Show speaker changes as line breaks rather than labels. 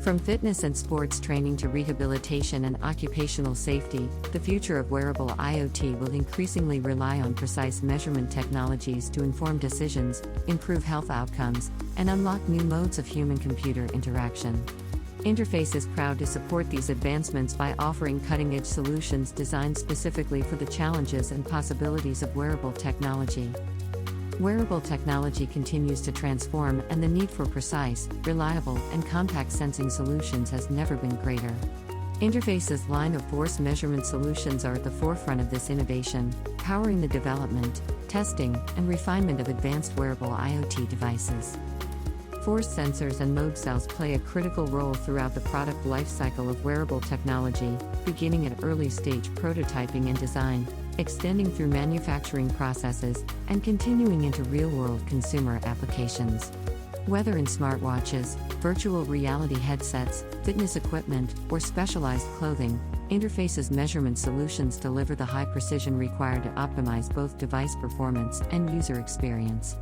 From fitness and sports training to rehabilitation and occupational safety, the future of wearable IoT will increasingly rely on precise measurement technologies to inform decisions, improve health outcomes, and unlock new modes of human-computer interaction. Interface is proud to support these advancements by offering cutting-edge solutions designed specifically for the challenges and possibilities of wearable technology. Wearable technology continues to transform, and the need for precise, reliable, and compact sensing solutions has never been greater. Interface's line of force measurement solutions are at the forefront of this innovation, powering the development, testing, and refinement of advanced wearable IoT devices. Force sensors and mode cells play a critical role throughout the product lifecycle of wearable technology, beginning at early-stage prototyping and design, extending through manufacturing processes, and continuing into real-world consumer applications. Whether in smartwatches, virtual reality headsets, fitness equipment, or specialized clothing, Interface's measurement solutions deliver the high precision required to optimize both device performance and user experience.